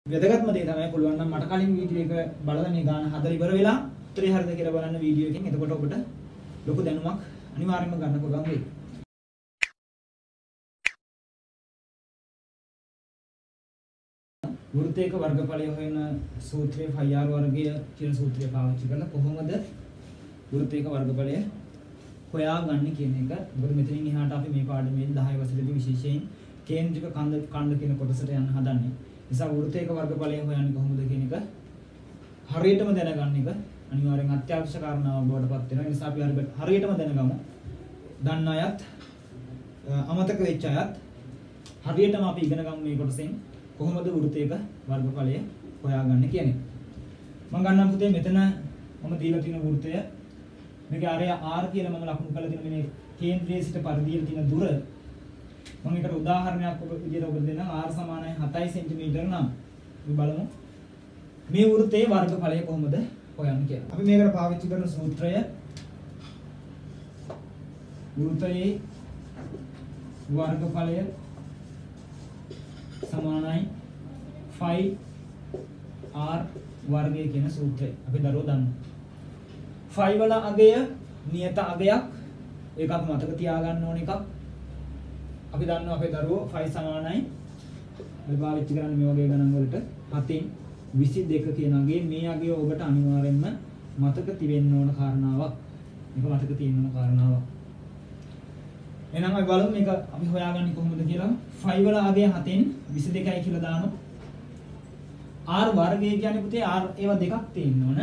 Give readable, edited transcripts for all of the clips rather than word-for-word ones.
වැදගත්ම දේ තමයි පුළුවන් නම් මට කලින් වීඩියෝ එක බලලා මේ ගාන හදලා ඉවර වෙලා උත්තරේ හරිද කියලා බලන්න වීඩියෝ එකෙන්. එතකොට ඔබට ලොකු දැනුමක් අනිවාර්යයෙන්ම ගන්න පුළුවන් වෙයි. වෘත්තයක වර්ගඵලය හොයන සූත්‍රයේ ෆයිආර් වර්ගය කියන සූත්‍රය පාවිච්චි කරලා කොහොමද වෘත්තයක වර්ගඵලය හොයාගන්නේ කියන එක. මොකද මෙතනින් එහාට අපි මේ පාඩමේ 10 වසරේදී විශේෂයෙන් කේන්ද්‍රික කන්ද කියන කොටසට යන්න හදන්නේ. නිසා වෘත්තයක වර්ගඵලය හොයන්නේ කොහොමද කියන එක හරියටම දැනගන්න එක අනිවාර්යෙන් අත්‍යවශ්‍ය කාරණාවක් බවට පත් වෙනවා. ඒ නිසා අපි හරියටම දැනගමු. දන්න අයත් අමතක වෙච්ච අයත් හරියටම අපි ඉගෙන ගමු මේ කොටසෙන් කොහොමද වෘත්තයක වර්ගඵලය හොයාගන්නේ කියන එක. මම ගන්නම් පුතේ මෙතන මම දීලා තියෙන වෘත්තය මේකේ ආරය r කියලා මම ලකුණු කරලා තියෙන මේ කේන්ද්‍රයේ සිට පරිධියට තියෙන දුර මම එකට උදාහරණයක් ඔබ විදිහට ඔබ දෙනවා r සමානයි 7 cm නම් අපි බලමු මේ වෘත්තයේ වර්ගඵලය කොහොමද හොයන්නේ කියලා. අපි මේකට පාවිච්චි කරන සූත්‍රය වෘත්තයේ වර්ගඵලය සමානයි 5r වර්ගය කියන සූත්‍රය. අපි දරුවෝ දන්නවා. 5 වල අගය නියත අගයක්. ඒක අපි මතක තියාගන්න ඕන එකක්. අපි දන්නවා අපේ දරුවෝ 5 සමානයි අපි පාවිච්චි කරන්නේ මේ වගේ ගණන් වලට 7න් 22 කියන අගේ මේ අගය ඔබට අනිවාර්යෙන්ම මතක තිබෙන්න ඕන කාරණාවක්. මේක මතක තියෙන්න ඕන කාරණාවක්. එහෙනම් අපි බලමු මේක අපි හොයාගන්නේ කොහොමද කියලා. 5 වල අගය 7න් 22යි කියලා දාමු. r වර්ගය කියන්නේ පුතේ r ඒවා දෙකක් තියෙන්න ඕන.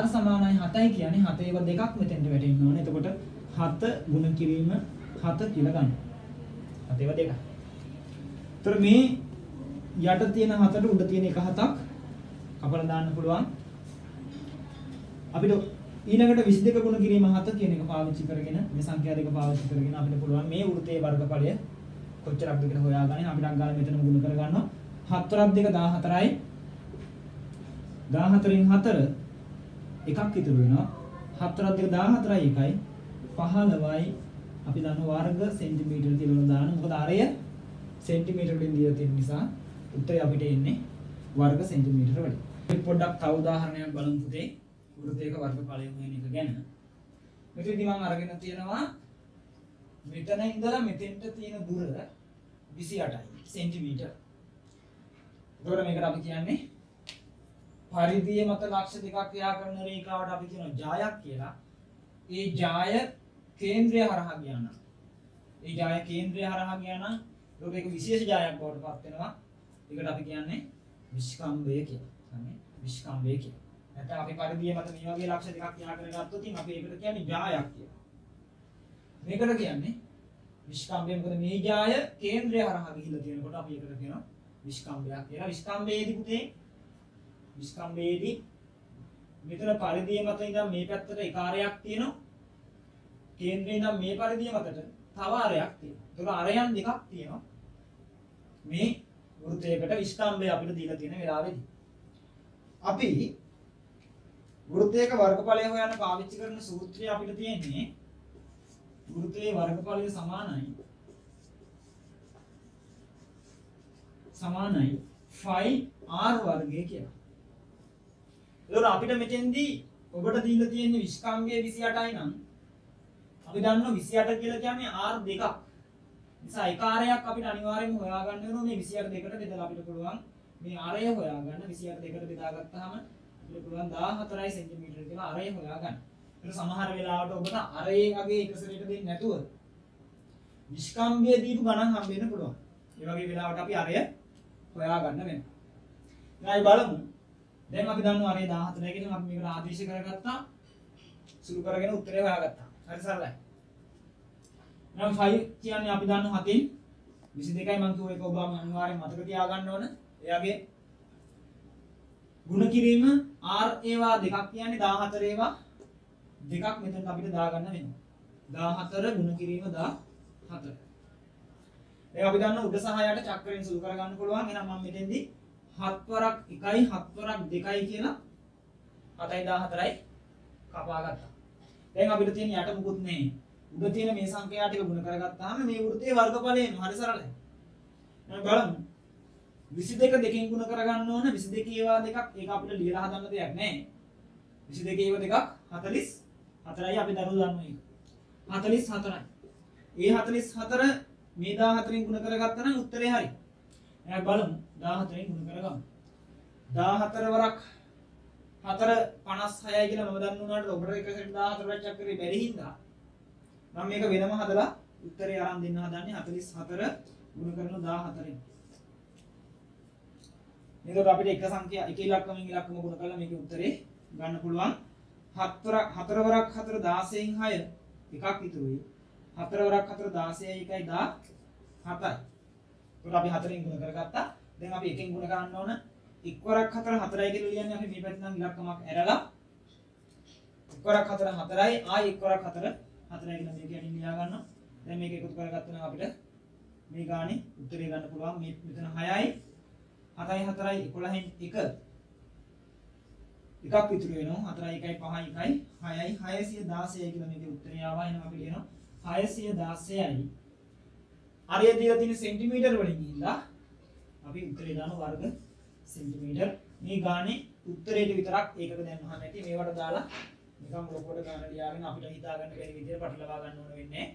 r සමානයි 7යි කියන්නේ 7 ඒවා දෙකක් මෙතෙන්ට වැටෙන්න ඕන. එතකොට 7 ගුණ කිරීම 7 කියලා ගන්න. 7 ඒවා දෙකක්. ඒතර මේ යට තියෙන 7ට උඩ තියෙන එක 7ක් කපලා දාන්න පුළුවන්. අපිට ඊළඟට 22 ගුණ කිරීම 7 කියන එක පාවිච්චි කරගෙන මේ සංඛ්‍යා දෙක පාවිච්චි කරගෙන අපිට පුළුවන් මේ වෘත්තයේ වර්ගඵලය කොච්චරක්ද කියලා හොයාගන්න. අපිට අංගාල මෙතනම ගුණ කරගන්නවා. 7 × 2 14යි. 14න් 4 එකක් ඉතුරු වෙනවා. 7 × 2 14යි 1යි. 15යි අපි දන්න වර්ග සෙන්ටිමීටර කියලා දාන්න. මොකද අරය සෙන්ටිමීටර වලින් දීලා තියෙන නිසා උත්තරය අපිට එන්නේ වර්ග සෙන්ටිමීටර වලින්. අපි පොඩ්ඩක් තව උදාහරණයක් බලමු පුතේ. වෘත්තයක වර්ගඵලය හොයන එක ගැන. මෙතනදී මම අරගෙන තියෙනවා මෙතන ඉඳලා මෙතෙන්ට තියෙන දුර 28යි සෙන්ටිමීටර. ඒකට මේකට අපි කියන්නේ පරිධිය මත ලක්ෂ දෙකක් ක්‍රියා කරන රේඛාවට අපි කියනවා ජායක් කියලා. ඒ ජාය කේන්ද්‍රය හරහා ගියා නම් ඒ ජාය කේන්ද්‍රය හරහා ගියා නම් ඒක විශේෂ ජායක් බවට පත් වෙනවා. ඒකට අපි කියන්නේ විස්කම්භය කියලා. හරි විස්කම්භය කියලා. නැත්නම් අපි පරිධිය මත මේ වගේ ලක්ෂ දෙකක් ක්‍රියා කරගත්තොත් ඉතින් අපි ඒකට කියන්නේ ජායක් කියලා. මේකට කියන්නේ විස්කම්භය. මොකද මේ ජාය කේන්ද්‍රය හරහා ගිහිල්ලා තියෙනකොට අපි ඒකට කියනවා විස්කම්භයක් කියලා. විස්කම්භයේදී පුතේ විස්කම්භයේදී මෙතන පරිධිය මත ඉඳන් මේ පැත්තට එක ආරයක් තියෙනවා. කේන්ද්‍රේ ඉඳන් මේ පරිධිය මතට තව ආරයක් තියෙනවා. ඒක ආරයන් දෙකක් තියෙනවා. මේ වෘත්තයකට විස්කම්භය අපිට දීලා තියෙන වෙලාවේදී අපි වෘත්තයක වර්ගඵලය හොයන්න පාවිච්චි කරන සූත්‍රය අපිට තියෙන්නේ වෘත්තයේ වර්ගඵලය සමානයි 5r වර්ගය කියලා. ඒතකොට අපිට මෙතෙන්දී ඔබට දීලා තියෙන්නේ විස්කම්භය 28යි නම් අපි දන්නවා 28 කියලා කියන්නේ r දෙකක්. නිසා එක ආරයක් අපිට අනිවාර්යෙන්ම හොයාගන්න වෙනවා. මේ 28 දෙකට බෙදලා අපිට පුළුවන් මේ ආරය හොයාගන්න. 28 දෙකට බෙදාගත්තාම අපිට පුළුවන් 14යි සෙන්ටිමීටර කියලා ආරය හොයාගන්න. ඒක සමහර වෙලාවට ඔබට ආරයේ වගේ එක සැරේට දෙන්නේ නැතුව විස්කම්භය දීපු ගණන් හම්බ වෙන්න පුළුවන්. ඒ වගේ වෙලාවට අපි ආරය හොයාගන්න වෙනවා. ඊළඟට බලමු. දැන් අපි දන්නවා ආරය 14යි කියලා අපි මේකට ආදේශ කරගත්තා. සුළු කරගෙන උත්තරය හොයාගත්තා. හරි සරලයි. නම් 5 කියන්නේ අපි දන්න 7න් 22යි මම කිව්ව එක ඔබ අනිවාර්යෙන් මතක තියාගන්න ඕන. එයාගේ ගුණ කිරීම r ඒවා දෙකක් කියන්නේ 14 ඒවා දෙකක් මෙතන අපිට දාගන්න වෙනවා. 14 ගුණ කිරීම 14. ඒක අපි දන්න උඩ සහ යට චක්‍රයෙන් සුළු කරගන්න පුළුවන්. එහෙනම් මම මෙතෙන්දී 7 වරක් 1යි 7 වරක් 2යි කියලා 7යි 14යි කපා ගත්තා. දැන් අපිට තියෙන යට මුකුත් නැහැ. උඩ තියෙන මේ සංඛ්‍යා ටික ගුණ කරගත්තාම මේ වෘත්තයේ වර්ගඵලය එනවා. හරි සරලයි. එහෙනම් බලමු. 22 දෙකෙන් ගුණ කරගන්න ඕන 22 ඒවා දෙකක් ඒක අපිට ලියලා හදන්න දෙයක් නැහැ 22 ඒවා දෙකක් 44යි අපි දරුවෝ දන්නවා ඒක 44යි ඒ 44 මේ 14න් ගුණ කරගත්තා නම් උත්තරේ හරි එහෙනම් බලමු 14න් ගුණ කරගමු 14 වරක් 4 56යි කියලා මම දන්න උනාට ඔබට එක සෙට් 14 වැච්චක් කරේ බැරි හින්දා මම මේක වෙනම හදලා උත්තරේ අරන් දෙන්න හදන්නේ 44 ගුණ කරන 14න් මේකට අපිට එක සංඛ්‍යා එක ඉලක්කමකින් ඉලක්කම ගුණ කරලා මේකේ උත්තරේ ගන්න පුළුවන් 4 වරක් 4 16න් 6 එකක් ඉතුරුයි 4 වරක් 4 16යි 1යි 17යි ඒකට අපි 4න් ගුණ කරගත්තා දැන් අපි එකෙන් ගුණ කරන්න ඕන 1 වරක් 4 4යි කියලා ලියන්නේ අපි මේ පැත්තෙන් නම් ඉලක්කමක් ඇරලා 1 වරක් 4 4යි ආයි 1 වරක් 4 4යි කියලා මේක යටින් ලියා ගන්නවා දැන් මේක එකතු කරගත්තා නම් අපිට මේ ගානේ උත්තරේ ගන්න පුළුවන් මේ මෙතන 6යි 7යි 4යි 11න් 1 එකක් ඉතුරු වෙනවා 4යි 1යි 5යි 1යි 6යි 616යි කියලා මේකේ උත්තරය ආවා එහෙනම් අපි ලියනවා 616යි අරිය දීලා තියෙන සෙන්ටිමීටර වලින් ගිහිල්ලා අපි උත්තරේ දාන වර්ග සෙන්ටිමීටර මේ ගානේ උත්තරේට විතරක් ඒකක දැම්මහම ඇති මේවට දාලා නිකන් ලොකුවට ගාන ලියාගෙන අපිට හිතා ගන්න බැරි විදිහට පටලවා ගන්න ඕන වෙන්නේ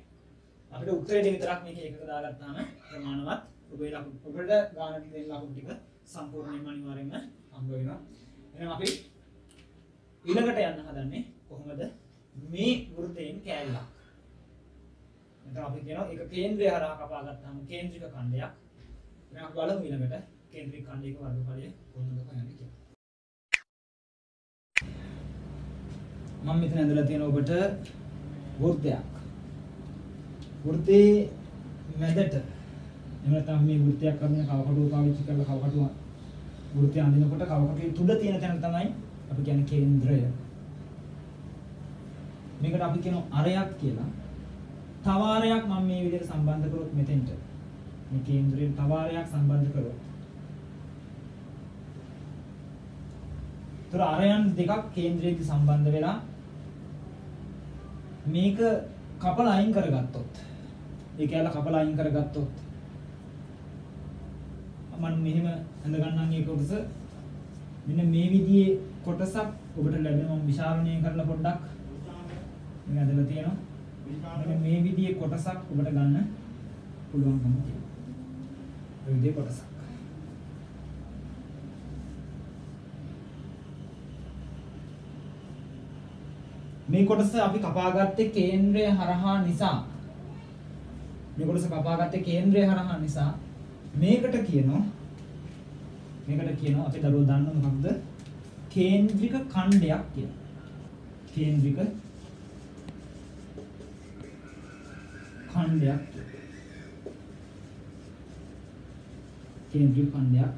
අපිට උත්තරේට විතරක් මේක ඒකක දාගත්තාම ප්‍රමාණවත් ඔබේ ලකුණු ඔබට ගාන දෙන ලකුණු ටික සම්පූර්ණයෙන්ම අනිවාර්යයෙන්ම හම්බ වෙනවා එහෙනම් අපි ඊළඟට යන්න හදන්නේ කොහොමද මේ වෘතයෙන් කෑල්ලක් එතන අපි කියනවා ඒක කේන්ද්‍රය හරහා කපා ගත්තාම කේන්ද්‍රික ඛණ්ඩයක් දැන් අපි බලමු ඊළඟට කේන්ද්‍රික ඛණ්ඩයක වර්ගඵලය කොහොමද හොයන්නේ කියලා මම මෙතන ඇඳලා තියෙන ඔබට වෘතයක් වෘතේ මැදට එහෙම නැත්නම් මේ වෘතයක් කරන කවකටුව පාවිච්චි කරලා කවකටුව වෘතය අඳිනකොට කවකටුවේ තුඩ තියෙන තැන තමයි අපි කියන්නේ කේන්ද්‍රය. මේකට අපි කියනවා අරයක් කියලා. තව අරයක් මම මේ විදිහට සම්බන්ධ කරොත් මෙතෙන්ට මේ කේන්ද්‍රයෙන් තව අරයක් සම්බන්ධ කරොත්. ඒතර අරයන් දෙකක් කේන්ද්‍රයේදී සම්බන්ධ වෙලා මේක කපලා අයින් කරගත්තොත් ඒ කැල කපලා අයින් කරගත්තොත් මම මෙහෙම හඳ ගන්නම් මේ කොටස මෙන්න මේ විදිහේ කොටසක් ඔබට ලැබෙනවා මම විශාලණය කරලා පොඩ්ඩක් මේ ඇදලා තියෙනවා මෙන්න මේ විදිහේ කොටසක් ඔබට ගන්න පුළුවන්කම තියෙනවා මේ විදිහේ කොටසක් මේ කොටස අපි කපාගත්තේ කේන්ද්‍රය හරහා නිසා මේ කොටස කපාගත්තේ කේන්ද්‍රය හරහා නිසා මේකට කියනවා අපි දරුවෝ දන්න මොකක්ද කේන්ද්‍රික ඛණ්ඩයක් කියලා. කේන්ද්‍රික ඛණ්ඩයක්. කේන්ද්‍රික ඛණ්ඩයක්.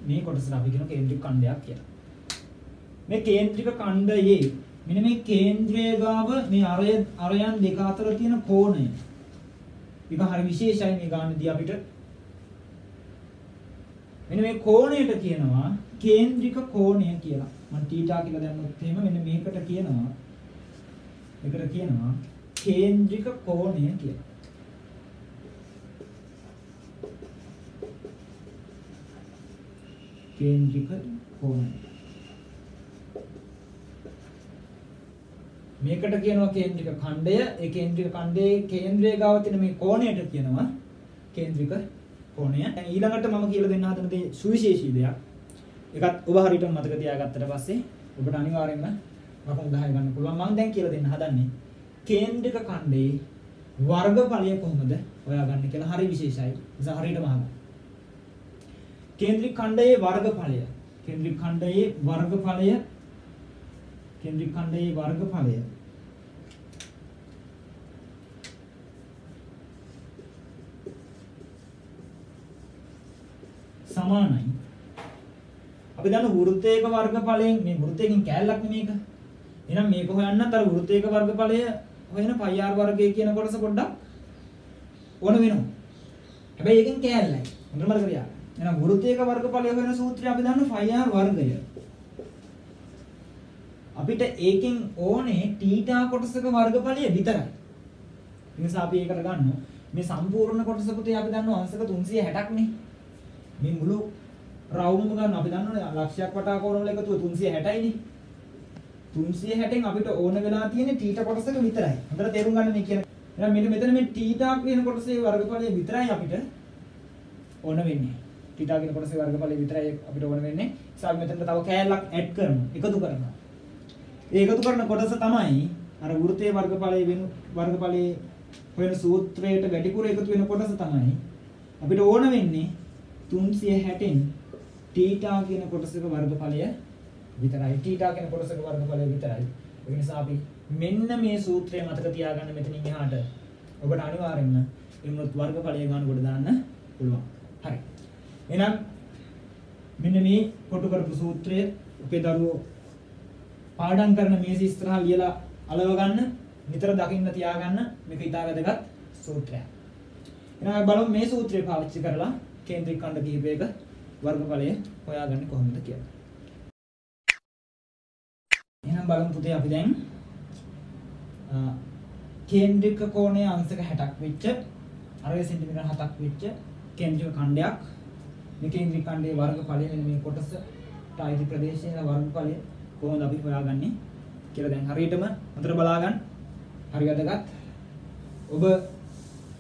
මේ කොටසට අපි කියනවා කේන්ද්‍රික ඛණ්ඩයක් කියලා. මේ කේන්ද්‍රික ඛණ්ඩයේ මෙන්න මේ කේන්ද්‍රය ගාව මේ අරයන් දෙක අතර තියෙන කෝණය. ඒක හරි විශේෂයි මේ ගානදී අපිට මෙන්න මේ කෝණයට කියනවා කේන්ද්‍රික කෝණය කියලා. මම θීටා කියලා දැම්මොත් එහෙම මෙන්න මේකට කියනවා. මේකට කියනවා කේන්ද්‍රික කෝණය කියලා. කේන්ද්‍රික කෝණය. මේකට කියනවා කේන්ද්‍රික ඛණ්ඩය. ඒ කේන්ද්‍රික ඛණ්ඩයේ කේන්ද්‍රය ගාව තියෙන මේ කෝණයට කියනවා කේන්ද්‍රික කෝණය. දැන් ඊළඟට මම කියලා දෙන්න හදන දේ සුවිශේෂී දෙයක්. ඒකත් ඔබ හරියටම මතක තියාගත්තට පස්සේ ඔබට අනිවාර්යයෙන්ම ලකුණු 10 ගන්න පුළුවන්. මම දැන් කියලා දෙන්න හදන්නේ කේන්ද්‍රික ඛණ්ඩයේ වර්ගඵලය කොහොමද හොයාගන්නේ කියලා හරි විශේෂයි. නිසා හරියටම අහගන්න. කේන්ද්‍රික ඛණ්ඩයේ වර්ගඵලය. කේන්ද්‍රික ඛණ්ඩයේ වර්ගඵලය. කේන්ද්‍රික ඛණ්ඩයේ වර්ගඵලය. සමානයි. අපි දන්න වෘත්තයක වර්ගඵලයෙන් මේ වෘත්තයකින් කෑල්ලක් මේක. එහෙනම් මේක හොයන්නත් අර වෘත්තයක වර්ගඵලය හොයන πr වර්ගය කියන කොටස පොඩ්ඩක් ඕන වෙනවා. හැබැයි ඒකෙන් කෑල්ලයි. හොඳට මතක තියාගන්න. එහෙනම් වෘත්තයක වර්ගඵලය හොයන සූත්‍රය අපි දන්න πr වර්ගය. අපිට ඒකෙන් ඕනේ θ කොටසක වර්ගඵලය විතරයි. ඒ නිසා අපි ඒකට ගන්නවා මේ සම්පූර්ණ කොටස පුතේ අපි දන්නවා අංශක 360ක් නේ. මේ මුළු රවුම ගන්න අපි දන්නවනේ ලක්ෂයක් වටා කෝණ වල එකතුව 360යිනේ. 360න් අපිට ඕන වෙලා තියෙන්නේ θ කොටසක විතරයි. හොඳට තේරුම් ගන්න මේ කියන. එහෙනම් මෙතන මේ θ කියන කොටසේ වර්ගඵලය විතරයි අපිට ඕන වෙන්නේ. θ කියන කොටසේ වර්ගඵලය විතරයි අපිට ඕන වෙන්නේ. ඒ නිසා මෙතනට තව කෑල්ලක් ඇඩ් කරනවා. එකතු කරනවා. ඒ එකතු කරන කොටස තමයි අර වෘත්තයේ වර්ගඵලයේ වෙන සූත්‍රයට වැඩිපුර එකතු වෙන කොටස තමයි අපිට ඕන වෙන්නේ 360න් θ කියන කොටසක වර්ගඵලය විතරයි. θ කියන කොටසක වර්ගඵලය විතරයි. ඒ නිසා අපි මෙන්න මේ සූත්‍රය මතක තියාගන්න මෙතනින් එහාට ඔබට අනිවාර්යෙන්ම එමුණුත් වර්ගඵලය ගන්න කොට දාන්න පුළුවන්. හරි. එහෙනම් මෙන්න මේ කොටු කරපු සූත්‍රය අපේ දරුවෝ පාඩම් කරන මේස ඉස්සරහා ලියලා අලව ගන්න, නිතර දකින්න තියාගන්න. මේක ඉතා වැදගත් සූත්‍රයක්. එහෙනම් බලමු මේ සූත්‍රය පාවිච්චි කරලා කේන්ද්‍රික ඛණ්ඩ කිහිපයක වර්ගඵලය හොයාගන්නේ කොහොමද කියලා. එහෙනම් බලමු පුතේ අපි දැන් කේන්ද්‍රික කෝණයේ අංශක 60ක් වෙච්ච අරගෙන සෙන්ටිමීටර 7ක් වෙච්ච කේන්ද්‍රික ඛණ්ඩයක් මේ කේන්ද්‍රික ඛණ්ඩයේ වර්ගඵලය මෙන්න මේ කොටසට අයිති ප්‍රදේශයේ වර්ගඵලය කොහොමද අපි හොයාගන්නේ කියලා දැන් හරියටම හොඳට බලා ගන්න. හරි වැදගත්. ඔබ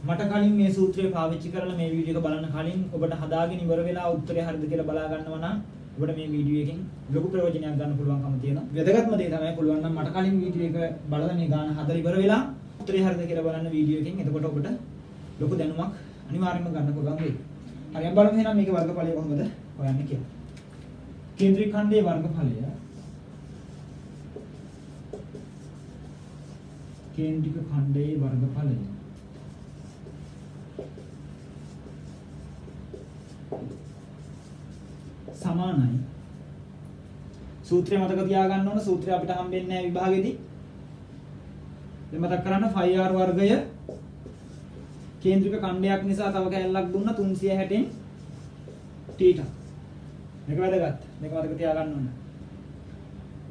මට කලින් මේ සූත්‍රය පාවිච්චි කරලා මේ වීඩියෝ එක බලන්න කලින් ඔබට හදාගෙන ඉවර වෙලා උත්තරය හරිද කියලා බලා ගන්නවා නම් ඔබට මේ වීඩියෝ එකෙන් ලොකු ප්‍රයෝජනයක් ගන්න පුළුවන්කම තියෙනවා. වැදගත්ම දේ තමයි පුළුවන් නම් මට කලින් වීඩියෝ එක බලලා මේ ගාන හදලා ඉවර වෙලා උත්තරය හරිද කියලා බලන්න වීඩියෝ එකෙන්. එතකොට ඔබට ලොකු දැනුමක් අනිවාර්යයෙන්ම ගන්න පුළුවන් වෙයි. හරි අපි බලමු එහෙනම් මේකේ වර්ගඵලය කොහොමද හොයන්නේ කියලා. කේන්ද්‍රික ඛණ්ඩයේ වර්ගඵලය කේන්ද්‍රික ඛණ්ඩයේ වර්ගඵලය සමානයි. සූත්‍රය මතක තියාගන්න ඕන. සූත්‍රය අපිට හම්බෙන්නේ නැහැ විභාගෙදී. දැන් මතක් කරන්න 5r වර්ගය කේන්ද්‍රික ඛණ්ඩයක් නිසා තව කැලලක් දුන්න 360න් θ. මේක වැදගත්. මේක මතක තියාගන්න ඕන.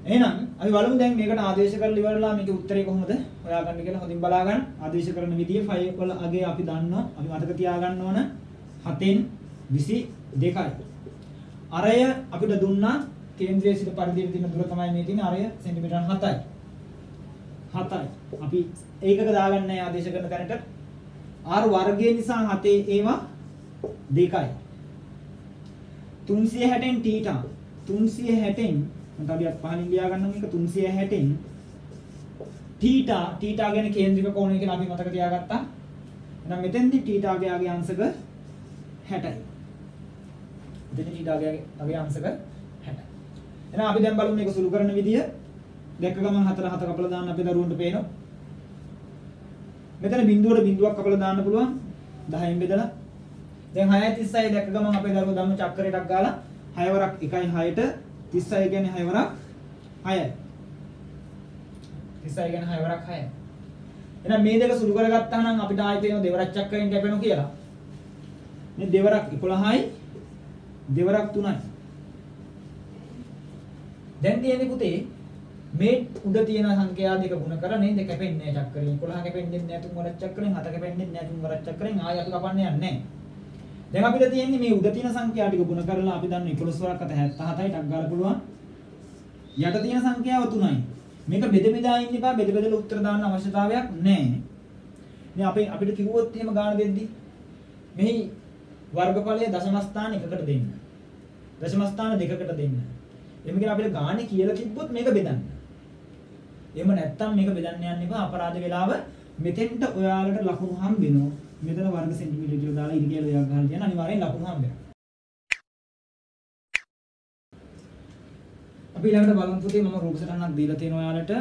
එහෙනම් අපි බලමු දැන් මේකට ආදේශ කරලා ඉවරලා මේකේ උත්තරේ කොහොමද හොයාගන්න කියලා හොඳින් බලා ගන්න. ආදේශ කරන විදිය 5 වල අගේ අපි දන්නවා. අපි මතක තියාගන්න ඕන 7න් 22යි. අරය අපිට දුන්නා කේන්ද්‍රයේ සිට පරිධියට තියෙන දුර තමයි මේ තියෙන්නේ. අරය සෙන්ටිමීටර 7යි. 7යි. අපි ඒකක දාගන්නේ ආදේශ කරන තැනට. r වර්ගය නිසා 7 ඒවා 2යි. 360න් θ 360න් මම තවියක් පහලින් ලියා ගන්නම් මේක 360න් θ කියන්නේ කේන්ද්‍රික කෝණය කියලා අපි මතක තියාගත්තා. එහෙනම් මෙතෙන්දී θ ගේ අංශක 60යි. මෙතෙන්දී θ ගේ අංශක 60යි. එහෙනම් අපි දැන් බලමු මේක සුළු කරන විදිය. දැක්ක ගමන් 4 කපලා දාන්න අපේ දරුවන්ට පේනවා. මෙතන බිඳුවට බිඳුවක් කපලා දාන්න පුළුවන් 10න් බෙදලා. දැන් 6:36 දැක්ක ගමන් අපේ දරුවෝ ධම්ම චක්‍රයටක් ගාලා 6 වරක් 1යි 6ට 36 කියන්නේ 6 වරක් 6යි. 36 කියන්නේ 6 වරක් 6යි. එහෙනම් මේ දෙක සුළු කරගත්තා නම් අපිට ආයෙ තේරෙනවා දෙවරක් චක්‍රයෙන් කැපෙනවා කියලා. මේ දෙවරක් 11යි දෙවරක් 3යි. දැන් තියෙන්නේ පුතේ මේ උඩ තියෙන සංඛ්‍යා දෙක ගුණ කරලා නේද කැපෙන්නේ නැහැ චක්‍රයෙන්. 11 කැපෙන්නේ නැහැ 3 වරක් චක්‍රයෙන්, 7 කැපෙන්නේ නැහැ 3 වරක් චක්‍රයෙන්. ආයෙ අපි කපන්න යන්නේ නැහැ. දැන් අපිට තියෙන්නේ මේ උඩ තියෙන සංඛ්‍යා ටික ගුණ කරලා අපි දන්න 11 වරක් 77යි ටක් ගාලා පුළුවන්. යට තියෙන සංඛ්‍යාව 3යි. මේක බෙද බෙදා ඉන්න එපා. බෙද බෙදලා උත්තර දාන්න අවශ්‍යතාවයක් නැහැ. දැන් අපිට කිව්වොත් එහෙම ගාන දෙද්දි මෙහි වර්ගඵලය දශම ස්ථාන එකකට දෙන්න. දශම ස්ථාන දෙකකට දෙන්න. එහෙම කියලා අපිට ගානේ කියලා තිබ්බොත් මේක බෙදන්න. එහෙම නැත්තම් මේක බෙදන්න යන්න එපා. අපරාධ වෙලාව මෙතෙන්ට ඔයාලට ලකුණු හම්බෙනවා. මෙතන වර්ග සෙන්ටිමීටර කියලා දාලා ඉරි කියලා දෙයක් ගන්න තියන අනිවාර්යෙන් ලකුණු හම්බෙනවා. අපි ඊළඟට බලමු පුතේ මම රූප සටහනක් දීලා තියෙනවා ඔයාලට.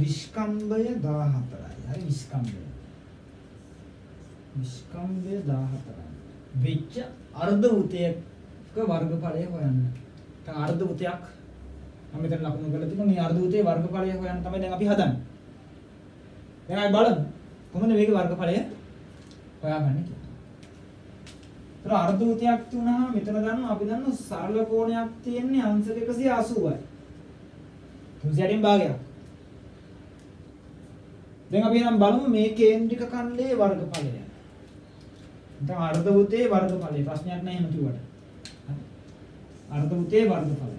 විස්කම්භය 14යි. හරි විස්කම්භය. විස්කම්භය 14යි. වෙච්ච අර්ධ වෘතයක වර්ගඵලය හොයන්න. දැන් අර්ධ වෘතයක් මම මෙතන ලකුණු කරලා තියෙනවා. මේ අර්ධ වෘතයේ වර්ගඵලය හොයන්න තමයි දැන් අපි හදන්නේ. දැන් අපි බලමු කොහොමද මේකේ වර්ගඵලය හොයාගන්නේ කියලා. ඒතර අර්ධ වෘතයක් තුනහම මෙතන ගන්නවා අපි දන්නවා සරල කෝණයක් තියෙන්නේ අංශක 180යි. 360න් භාගයක්. දැන් අපි එහෙනම් බලමු මේ කේන්ද්‍රික ඛණ්ඩයේ වර්ගඵලය. නැත්නම් අර්ධවෘත්තයේ වර්ගඵලය. ප්‍රශ්නයක් නැහැ එහෙම කිව්වට. හරි. අර්ධවෘත්තයේ වර්ගඵලය.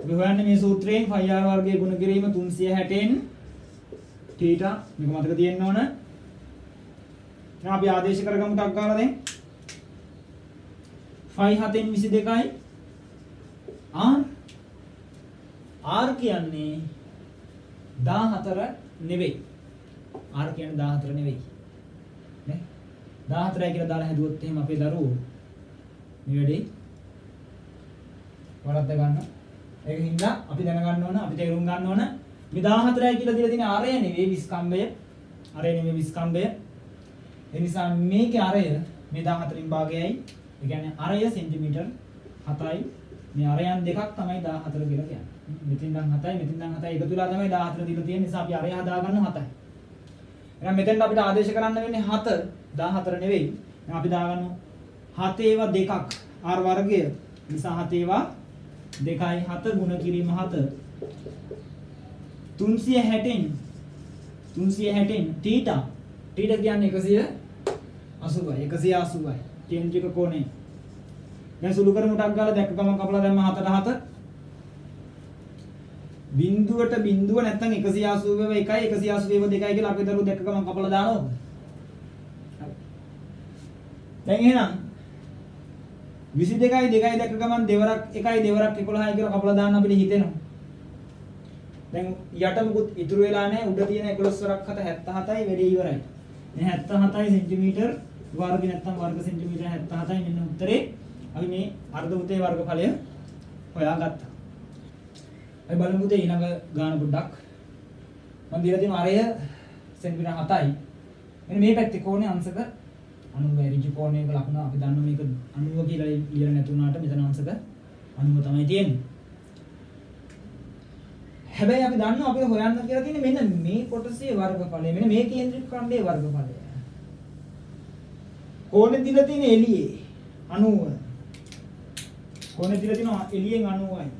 අපි හොයන්නේ මේ සූත්‍රයෙන් phi r වර්ගයේ ගුණ කිරීම 360න් θ මේක මතක තියෙන්න ඕන. එහෙනම් අපි ආදේශ කරගමු ටක් ගාලා දැන්. phi 7න් 22යි r කියන්නේ 14 නෙවෙයි. r කියන්නේ 14 නෙවෙයි. නේ? 14යි කියලා දාලා හැදුවොත් එහෙම අපේ දරුවෝ මේ වැඩේ වරද්ද ගන්නවා. ඒක හින්දා අපි දැනගන්න ඕන, අපි තේරුම් ගන්න ඕන මේ 14යි කියලා දීලා තියෙන අරය නෙවෙයි විස්කම්භය. අරය නෙවෙයි විස්කම්භය. ඒ නිසා මේකේ අරය මේ 14න් භාගයයි. ඒ කියන්නේ අරය සෙන්ටිමීටර් 7යි. මේ අරයන් දෙකක් තමයි 14 කියලා කියන්නේ. මෙතෙන් නම් 7යි, මෙතෙන් නම් 7යි එකතු වෙලා තමයි 14 දීලා තියෙන නිසා අපි අරය හදාගන්න 7යි. එහෙනම් මෙතෙන් අපිට ආදේශ කරන්න වෙන්නේ 7 14 නෙවෙයි. එහෙනම් අපි දාගන්න 7 ඒවා දෙකක් r වර්ගය නිසා 7 ඒවා 2යි 7 ගුණ කිරීම 7 360න් θ කියන්නේ 180යි 180යි කේන්ද්‍රික කෝණය. දැන් සුළු කරමු ටක් ගාලා දැක්ක ගමන් කපලා දැම්ම 7ට 7 බිඳුවට බිඳුව නැත්නම් 180 1යි 180 2යි කියලා අපි දරුවෝ දැක්ක ගමන් කපලා දානවා. හරි. දැන් එහෙනම් 22යි 2යි දැක්ක ගමන් දෙවරක් 1යි දෙවරක් 11යි කියලා කපලා දාන්න අපිට හිතෙනවා. දැන් යට මුකුත් ඉතුරු වෙලා නැහැ. උඩ තියෙන 11 වරක් 7 77යි වැඩි ඉවරයි. මේ 77යි සෙන්ටිමීටර් වර්ග නැත්නම් වර්ග සෙන්ටිමීටර 77යි මෙන්න උත්තරේ. අපි මේ අර්ධවෘත්තයේ වර්ගඵලය හොයාගත්තා. අපි බලමු තේ ඊළඟ ගාන පොඩ්ඩක්. මම දීලා තියෙන අරය සෙන්ටිමීටර 7යි. මෙන්න මේ පැත්තේ කෝණය අංශක 90 ඍජු කෝණයක ලකුණ අපි දන්නවා මේක 90 කියලා ලියලා නැති වුණාට මෙතන අංශක 90 තමයි තියෙන්නේ. හැබැයි අපි දන්නවා අපි හොයන්න කියලා තියෙන්නේ මෙන්න මේ කොටසේ වර්ගඵලය. මෙන්න මේ කේන්ද්‍රික ඛණ්ඩයේ වර්ගඵලය. කෝණෙ දිලා තියෙන එළියේ 90. කෝණෙ දිලා තියෙන එළියෙන් 90යි.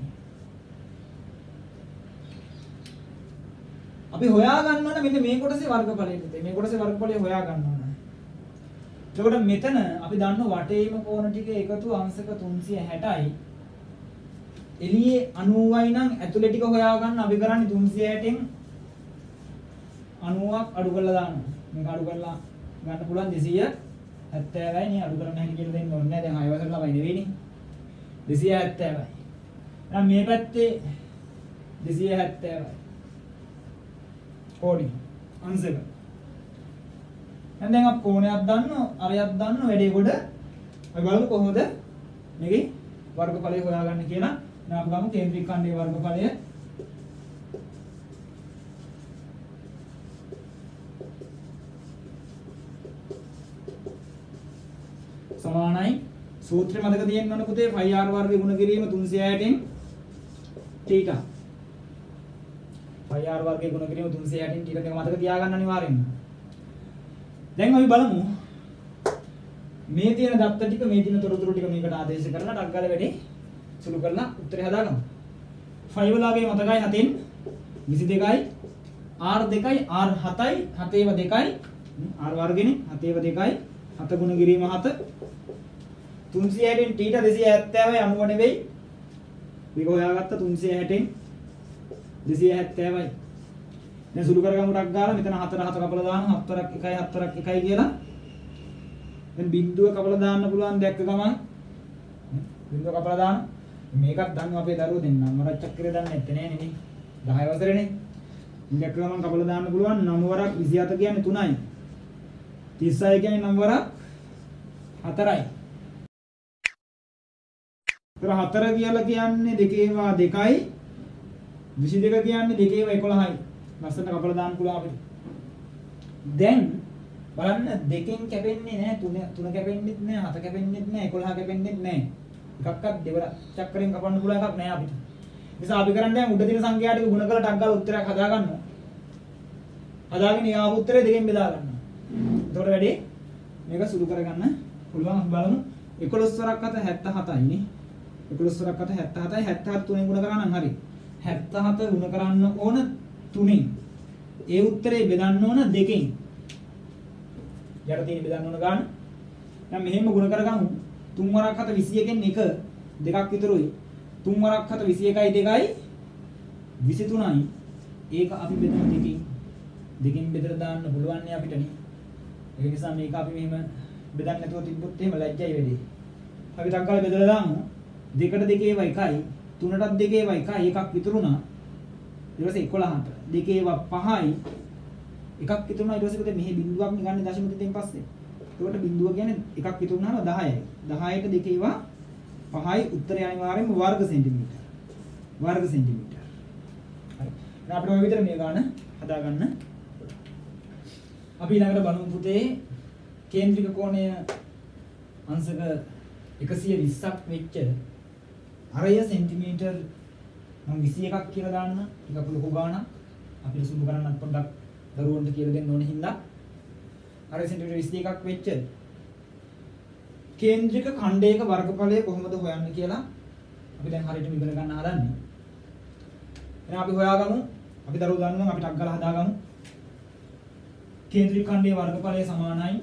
අපි හොයා ගන්න ඕන මෙන්න මේ කොටසේ වර්ගඵලය පුතේ. මේ කොටසේ වර්ගඵලය හොයා ගන්න ඕන. එතකොට මෙතන අපි දන්නවා වටේම කෝණ ටික එකතු අංශක 360යි. එළියේ 90යි නම් ඇතුලේ ටික හොයා ගන්න අපි කරන්නේ 360න් 90ක් අඩු කරලා දානවා. මේක අඩු කරලා ගන්න පුළුවන් 270යි නේ අඩු කරන්න හැටි කියලා දෙන්න ඕනේ නැහැ. දැන් 6 වසර ළමයි නෙවෙයිනේ. 270යි. එහෙනම් මේ පැත්තේ 270යි. කෝණය අංශක. දැන් අපි කෝණයක් දන්නවා, අරයක් දන්නවා වැඩේ කොට. අපි බලමු කොහොමද මේකේ වර්ගඵලය හොයාගන්න කියලා. දැන් අපි ගමු කේන්ද්‍රික ඛණ්ඩයේ වර්ගඵලය. සමානයි සූත්‍රය මතක තියෙන්න ඕන පුතේ phi r වර්ගය ගුණ කිරීම 360න් θ. phi r වර්ගය ගුණ කිරීම 360න් θ එක මතක තියාගන්න අනිවාර්යෙන්ම. දැන් අපි බලමු මේ තියෙන දත්ත ටික මේ තියෙන තොරතුරු ටික මේකට ආදේශ කරලා ටක් ගාලා වැඩි සුළු කරලා උත්තරය හදාගමු. 5 වලගේ මතකයි 7න් 22යි r 2යි r 7යි 7 ඒවා 2යි r වර්ගෙනේ 7 ඒවා 2යි 7 ගුණ කිරීම 7 360න් θ 270යි 90 නෙවෙයි. මේක හොයාගත්ත 360න් 270යි. දැන් සුළු කරගමු ටක් ගාලා මෙතන 4 4 කපලා දාන්න 4ක් 1යි 4ක් 1යි කියලා. දැන් බිඳුව කපලා දාන්න පුළුවන් දැක්ක ගමන් බිඳුව කපලා දාන්න. මේකත් දන්නවා අපේ දරුවෝ දෙන්න. මරත් චක්‍රය දන්නේ නැත්තේ නෑ නේ. 10 වසරේනේ. දැක්ක ගමන් කපලා දාන්න පුළුවන් 9 වරක් 27 කියන්නේ 3යි. 36 කියන්නේ 9 වරක් 4යි. ඒතර 4 කියලා කියන්නේ දෙකේවා 2යි. 22 කියන්නේ දෙකේවා 11යි. ලස්සනට කපලා දාන්න පුළුවන් අපිට. දැන් බලන්න දෙකෙන් කැපෙන්නේ නැහැ 3 කැපෙන්නෙත් නැහැ 7 කැපෙන්නෙත් නැහැ 11 කැපෙන්නෙත් නැහැ. එකක්වත් දෙවර චක්‍රයෙන් කපන්න පුළුවන් එකක් නැහැ අපිට. නිසා අපි කරන්නේ දැන් උඩ තියෙන සංඛ්‍යා ටික ගුණ කරලා ටක් ගාලා උත්තරයක් හදා ගන්නවා. හදාගෙන ඒ ආපු උත්තරේ දෙකෙන් බෙදා ගන්නවා. එතකොට වැඩි මේක සුළු කරගන්න පුළුවන්. අපි බලමු 11 වරක් 77යි නේ. 11 වරක් 77යි 77 3ෙන් ගුණ කරා නම් හරි. 77 ගුණ කරන්න ඕන 3න්. ඒ උත්තරේ බෙදන්න ඕන 2කින්. යට තියෙන බෙදන්න ඕන ගාන. දැන් මෙහෙම ගුණ කරගමු. 3 වරක් 7 21කින් 1 දෙකක් විතරුයි. 3 වරක් 7 21යි 2යි 23යි. ඒක අපි බෙදමු 2කින්. 2කින් බෙදලා දාන්න පුළුවන් නේ අපිටනේ. ඒ නිසා මේක අපි මෙහෙම බෙදන්න නැතුව තිබ්බොත් එහෙම ලැජ්ජයි වෙන්නේ. අපි ටක් ගාලා බෙදලා දාමු. 2ට 2 ඒවා 1යි. 3ටත් 2 ඒවා 1යි. එකක් විතරුණා. ඊට පස්සේ 11ට 2 ඒවා 5යි. එකක් විතරුණා. ඊට පස්සේ මෙහි බිඳුවක් ගන්න දශම දෙකෙන් පස්සේ. ඒකට බිඳුව කියන්නේ එකක් විතරුණාම 10යි. 10ට 2 ඒවා 5යි. උත්තරය අනිවාර්යයෙන්ම වර්ග සෙන්ටිමීටර. වර්ග සෙන්ටිමීටර. හරි. දැන් අපිට ඔය විතර මේ ගාන හදාගන්න. අපි ඊළඟට බලමු පුතේ කේන්ද්‍රික කෝණය අංශක 120ක් වෙච්ච අරය සෙන්ටිමීටර් මම 21ක් කියලා දාන්න. ටිකක් ලොකු ගාණක්. අපිට සුදු කරන්නත් පොඩ්ඩක් දරුවන්ට කියලා දෙන්න ඕනේ හින්දා අරය සෙන්ටිමීටර් 21ක් වෙච්ච කේන්ද්‍රික ඛණ්ඩයක වර්ගඵලය කොහොමද හොයන්නේ කියලා අපි දැන් හරියටම ඉගෙන ගන්න හදන්නේ. එහෙනම් අපි හොයාගමු. අපි දරුවෝ දන්නවා අපි ටක් ගාලා හදාගමු. කේන්ද්‍රික ඛණ්ඩයේ වර්ගඵලය සමානයි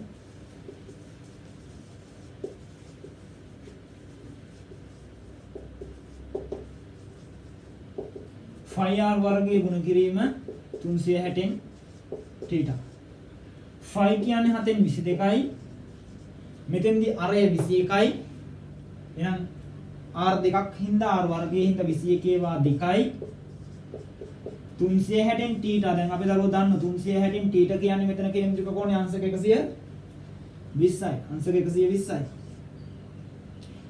ෆයි r වර්ගයේ ගුණ කිරීම 360න් θ. ෆයි කියන්නේ 7න් 22යි. මෙතෙන්දී අරය 21යි. එහෙනම් r දෙකක් හින්දා r වර්ගයේ හින්දා 21 ඒවා 2යි. 360න් θ. දැන් අපි දරුවෝ දන්න 360න් θ කියන්නේ මෙතන කේන්ද්‍රික කෝණය අංශක 120යි. අංශක 120යි.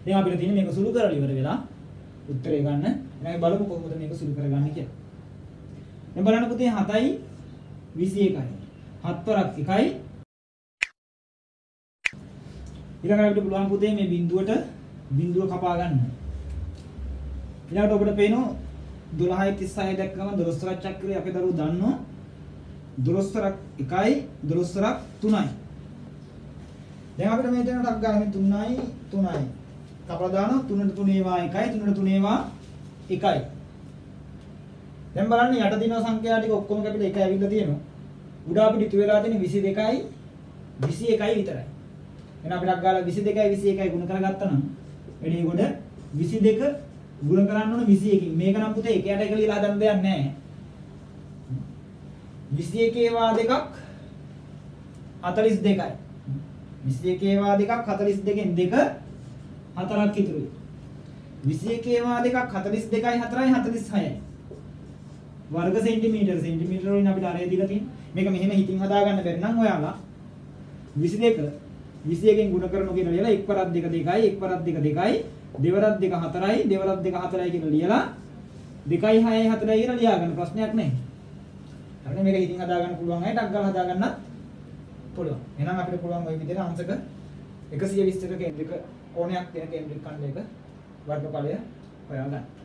දැන් අපිට තියෙන්නේ මේක සුළු කරලා ඉවර වෙලා උත්තරේ ගන්න. එහෙනම් අපි බලමු කොහොමද මේක සුළු කරගන්නේ කියලා. දැන් බලන්න පුතේ 7යි 21යි. 7 වරක් 1යි. ඊළඟට අපිට පුළුවන් පුතේ මේ බිඳුව කපා ගන්න. ඊළඟට ඔබට පේනවා 12යි 36 දැක්කම 12 වරක් චක්‍රය අපේ දරුවෝ දන්නවා 12 වරක් 1යි 12 වරක් 3යි. දැන් අපිට මේ දෙනටක් ගන්න 3යි කපලා දානවා 3ට 3 ඒවා 1යි 3ට 3 ඒවා 1යි. දැන් බලන්න යට දින සංඛ්‍යා ටික ඔක්කොම කැපිලා 1 ඇවිල්ලා තියෙනවා. උඩ අපිට ඉතුරු වෙලා තියෙන්නේ 22යි 21යි විතරයි. එහෙනම් අපි ටක් ගාලා 22යි 21යි ගුණ කරගත්තා නම් වැඩි කොට 22 ගුණ කරන්න ඕන 21කින්. මේක නම් පුතේ 1ට 1 ලියලා හදන්න දෙයක් නැහැ. 21 ඒවා දෙකක් 42යි. 21 ඒවා දෙකක් 42කින් 2 4ක් ඉතුරුයි. 21 ඒවා දෙකක් 42යි 4යි 46යි. වර්ග සෙන්ටිමීටර වලින් අපිට අරය දීලා තියෙන්නේ. මේක මෙහෙම හිතින් හදාගන්න බැරි නම් ඔයාලා 22 21කින් ගුණ කරනු කියලා ලියලා 1 වරක් 2 2යි 1 වරක් 2 2යි දෙවරක් 2 4යි දෙවරක් 2 4යි කියලා ලියලා 2යි 6යි 4යි කියලා ලියාගන්න ප්‍රශ්නයක් නැහැ. හරිනේ මේක හිතින් හදාගන්න පුළුවන් අය ටක් ගාලා හදාගන්නත් පුළුවන්. එහෙනම් අපිට පුළුවන් ওই විදිහට අංශක 120ක කේන්ද්‍රික කෝණයක් තියෙන කේන්ද්‍රික ඛණ්ඩයක වර්ගඵලය හොයාගන්න.